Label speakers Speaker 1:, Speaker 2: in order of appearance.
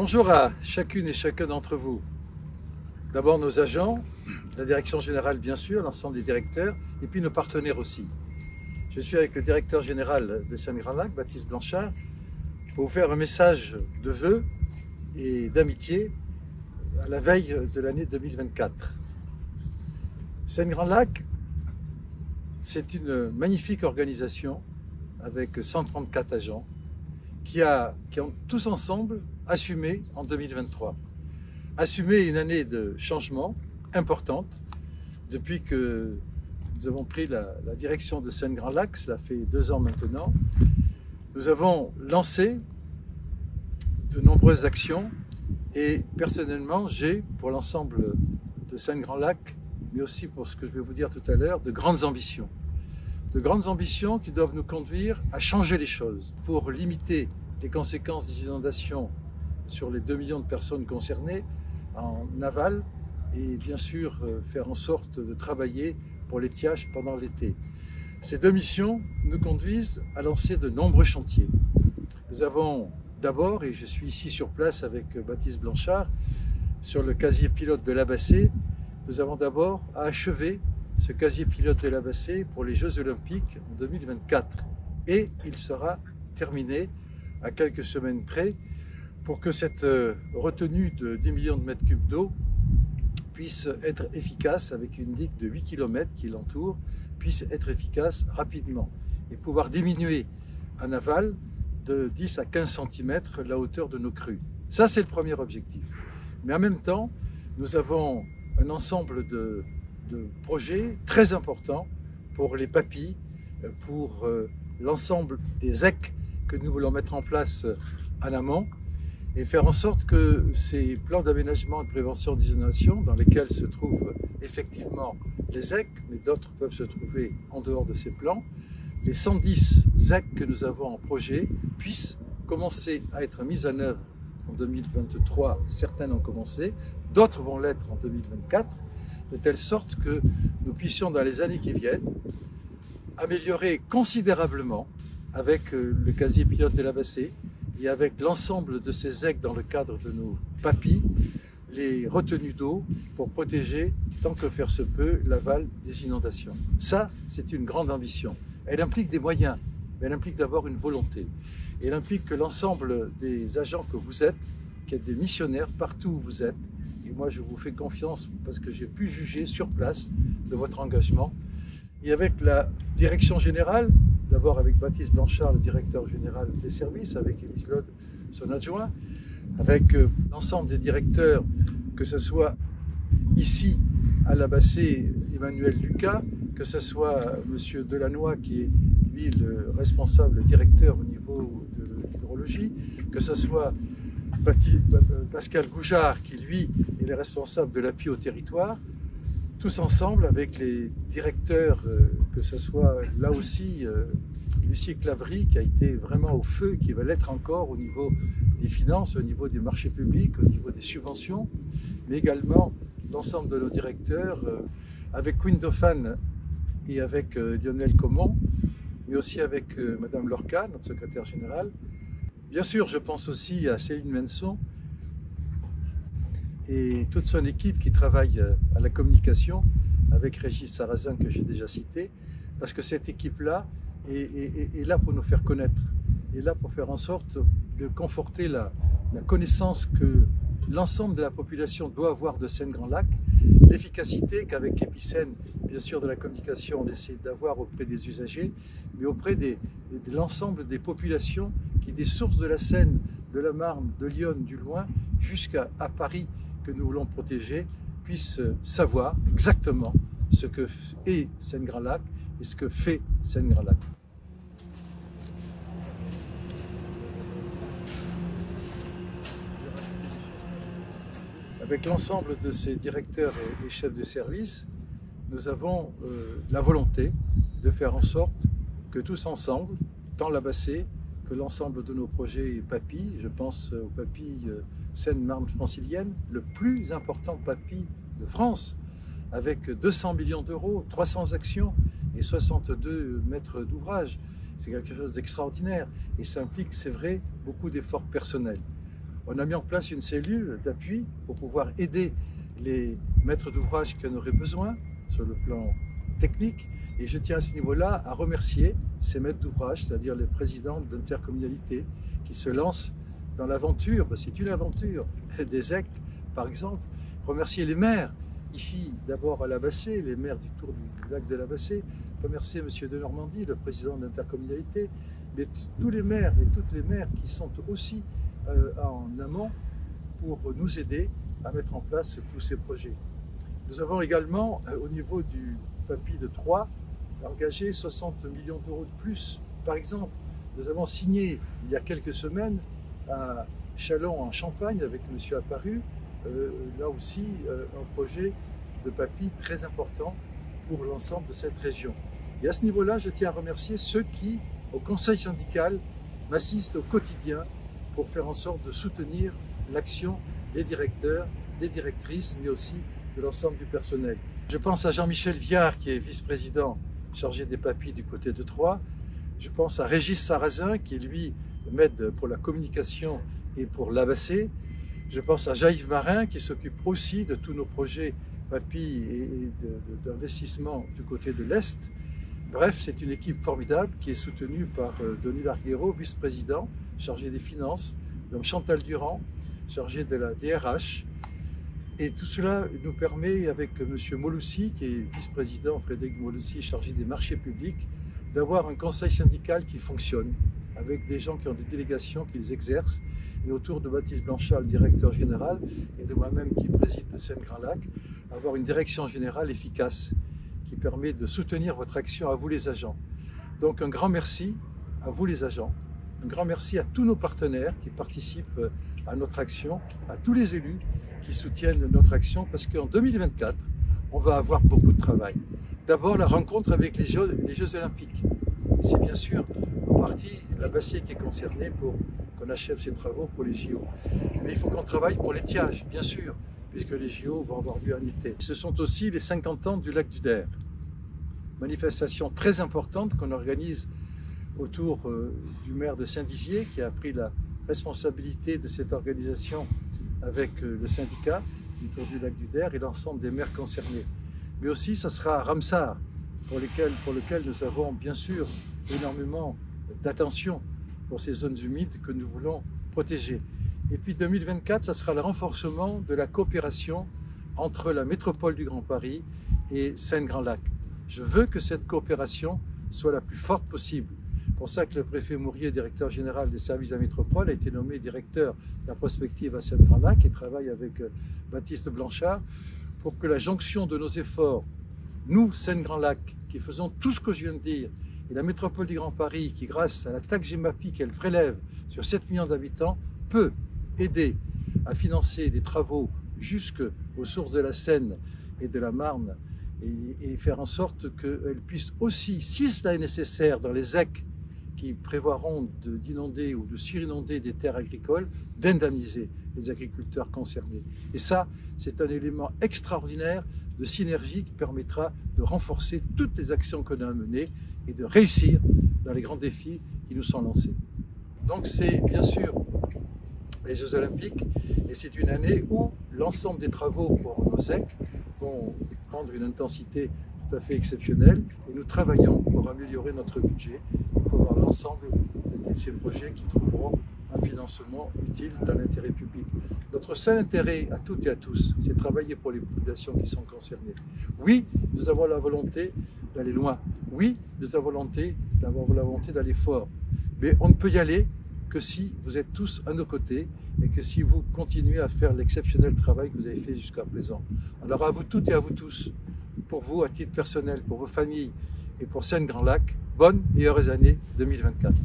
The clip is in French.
Speaker 1: Bonjour à chacune et chacun d'entre vous. D'abord nos agents, la direction générale bien sûr, l'ensemble des directeurs, et puis nos partenaires aussi. Je suis avec le directeur général de Seine-Grand-Lac, Baptiste Blanchard, pour vous faire un message de vœux et d'amitié à la veille de l'année 2024. Seine-Grand-Lac, c'est une magnifique organisation avec 134 agents qui ont tous ensemble assumé en 2023. Assumé une année de changement importante depuis que nous avons pris la direction de Seine-Grand-Lac, cela fait 2 ans maintenant. Nous avons lancé de nombreuses actions et personnellement j'ai, pour l'ensemble de Seine-Grand-Lac, mais aussi pour ce que je vais vous dire tout à l'heure, de grandes ambitions. De grandes ambitions qui doivent nous conduire à changer les choses pour limiter les conséquences des inondations sur les 2 millions de personnes concernées en aval et bien sûr faire en sorte de travailler pour l'étiage pendant l'été. Ces 2 missions nous conduisent à lancer de nombreux chantiers. Nous avons d'abord, et je suis ici sur place avec Baptiste Blanchard, sur le casier pilote de l'Abassé, nous avons d'abord à achever ce casier pilote de l'Abassé pour les Jeux Olympiques en 2024. Et il sera terminé à quelques semaines près pour que cette retenue de 10 millions de mètres cubes d'eau puisse être efficace avec une digue de 8 km qui l'entoure, puisse être efficace rapidement et pouvoir diminuer en aval de 10 à 15 cm la hauteur de nos crues. Ça, c'est le premier objectif. Mais en même temps, nous avons un ensemble de projets très importants pour les papilles, pour l'ensemble des ZEC que nous voulons mettre en place en amont et faire en sorte que ces plans d'aménagement et de prévention des inondations, dans lesquels se trouvent effectivement les ZEC, mais d'autres peuvent se trouver en dehors de ces plans, les 110 ZEC que nous avons en projet puissent commencer à être mises en œuvre en 2023. Certaines ont commencé, d'autres vont l'être en 2024, de telle sorte que nous puissions dans les années qui viennent améliorer considérablement avec le casier pilote de l'Abassé et avec l'ensemble de ces ZEC dans le cadre de nos papilles, les retenues d'eau pour protéger, tant que faire se peut, l'aval des inondations. Ça, c'est une grande ambition. Elle implique des moyens, mais elle implique d'abord une volonté. Et elle implique que l'ensemble des agents que vous êtes, qui êtes des missionnaires partout où vous êtes, et moi je vous fais confiance parce que j'ai pu juger sur place de votre engagement, et avec la direction générale, d'abord avec Baptiste Blanchard, le directeur général des services, avec Élise Lode, son adjoint, avec l'ensemble des directeurs, que ce soit ici à l'Abassé, Emmanuel Lucas, que ce soit M. Delannoy, qui est lui le responsable directeur au niveau de l'hydrologie, que ce soit Pascal Goujard, qui lui est le responsable de l'appui au territoire, tous ensemble avec les directeurs, que ce soit là aussi Lucie Clavry qui a été vraiment au feu, qui va l'être encore au niveau des finances, au niveau des marchés publics, au niveau des subventions, mais également l'ensemble de nos directeurs, avec Queen Dauphane et avec Lionel Comon, mais aussi avec Madame Lorca, notre secrétaire générale. Bien sûr, je pense aussi à Céline Menson et toute son équipe qui travaille à la communication avec Régis Sarrazin que j'ai déjà cité, parce que cette équipe-là est là pour nous faire connaître, est là pour faire en sorte de conforter la connaissance que l'ensemble de la population doit avoir de Seine-Grand-Lac, l'efficacité qu'avec Epicène, bien sûr de la communication, on essaie d'avoir auprès des usagers, mais auprès de l'ensemble des populations qui, des sources de la Seine, de la Marne, de Lyon, du Loing, jusqu'à Paris, que nous voulons protéger, puissent savoir exactement ce que est Seine-Grand-Lac et ce que fait Seine-Grand-Lac. Avec l'ensemble de ces directeurs et chefs de service, nous avons la volonté de faire en sorte que tous ensemble, tant l'Abassé que l'ensemble de nos projets papilles, je pense aux papilles Seine-Marne-Francilienne, le plus important papille de France, avec 200 millions d'euros, 300 actions et 62 mètres d'ouvrage. C'est quelque chose d'extraordinaire et ça implique, c'est vrai, beaucoup d'efforts personnels. On a mis en place une cellule d'appui pour pouvoir aider les maîtres d'ouvrage qui en auraient besoin sur le plan technique. Et je tiens à ce niveau-là à remercier ces maîtres d'ouvrage, c'est-à-dire les présidents d'intercommunalités qui se lancent dans l'aventure, c'est une aventure, des ZEC par exemple. Remercier les maires, ici d'abord à la Bassée, les maires du tour du lac de la Bassée. Remercier M. de Normandie, le président de l'intercommunalité, mais tous les maires et toutes les maires qui sont aussi en amont pour nous aider à mettre en place tous ces projets. Nous avons également, au niveau du PAPI de Troyes, engagé 60 millions d'euros de plus. Par exemple, nous avons signé il y a quelques semaines à Châlons en Champagne avec M. Apparu, là aussi un projet de PAPI très important pour l'ensemble de cette région. Et à ce niveau-là, je tiens à remercier ceux qui, au conseil syndical, m'assistent au quotidien pour faire en sorte de soutenir l'action des directeurs, des directrices, mais aussi de l'ensemble du personnel. Je pense à Jean-Michel Viard, qui est vice-président chargé des PAPI du côté de Troyes. Je pense à Régis Sarrazin, qui lui m'aide pour la communication et pour la Bassée. Je pense à Jean-Yves Marin, qui s'occupe aussi de tous nos projets PAPI et d'investissement du côté de l'Est. Bref, c'est une équipe formidable qui est soutenue par Denis Larguero, vice-président, chargé des finances, donc Chantal Durand, chargé de la DRH. Et tout cela nous permet, avec M. Moloussi, qui est vice-président, Frédéric Moloussi, chargé des marchés publics, d'avoir un conseil syndical qui fonctionne, avec des gens qui ont des délégations qu'ils exercent, et autour de Baptiste Blanchard, le directeur général, et de moi-même qui préside le Seine-Grand-Lac, avoir une direction générale efficace qui permet de soutenir votre action à vous les agents. Donc un grand merci à vous les agents, un grand merci à tous nos partenaires qui participent à notre action, à tous les élus qui soutiennent notre action, parce qu'en 2024, on va avoir beaucoup de travail. D'abord, la rencontre avec les Jeux Olympiques. C'est bien sûr en partie la Bassée qui est concernée pour qu'on achève ses travaux pour les JO. Mais il faut qu'on travaille pour l'étiage, bien sûr, puisque les JO vont avoir lieu en été. Ce sont aussi les 50 ans du lac du Der. Manifestation très importante qu'on organise autour du maire de Saint-Dizier, qui a pris la responsabilité de cette organisation avec le syndicat autour du lac du Der et l'ensemble des maires concernés. Mais aussi, ce sera à Ramsar, pour lequel nous avons bien sûr énormément d'attention pour ces zones humides que nous voulons protéger. Et puis 2024, ça sera le renforcement de la coopération entre la métropole du Grand Paris et Seine-Grand-Lac. Je veux que cette coopération soit la plus forte possible. C'est pour ça que le préfet Mourier, directeur général des services de la métropole, a été nommé directeur de la prospective à Seine-Grand-Lac et travaille avec Baptiste Blanchard pour que la jonction de nos efforts, nous, Seine-Grand-Lac, qui faisons tout ce que je viens de dire, et la métropole du Grand Paris, qui grâce à la taxe Gemapi qu'elle prélève sur 7 millions d'habitants, peut aider à financer des travaux jusqu'aux sources de la Seine et de la Marne et faire en sorte qu'elle puisse aussi, si cela est nécessaire dans les ZEC qui prévoiront d'inonder ou de surinonder des terres agricoles, d'indemniser les agriculteurs concernés. Et ça, c'est un élément extraordinaire de synergie qui permettra de renforcer toutes les actions qu'on a menées et de réussir dans les grands défis qui nous sont lancés. Donc c'est bien sûr les Jeux Olympiques et c'est une année où l'ensemble des travaux pour nos ZEC vont prendre une intensité tout à fait exceptionnelle et nous travaillons pour améliorer notre budget et pour avoir l'ensemble de ces projets qui trouveront un financement utile dans l'intérêt public. Notre seul intérêt à toutes et à tous, c'est de travailler pour les populations qui sont concernées. Oui, nous avons la volonté d'aller loin. Oui, nous avons la volonté d'aller fort. Mais on ne peut y aller que si vous êtes tous à nos côtés et que si vous continuez à faire l'exceptionnel travail que vous avez fait jusqu'à présent. Alors à vous toutes et à vous tous, pour vous à titre personnel, pour vos familles et pour Seine-Grand-Lac, bonne et heureuse année 2024.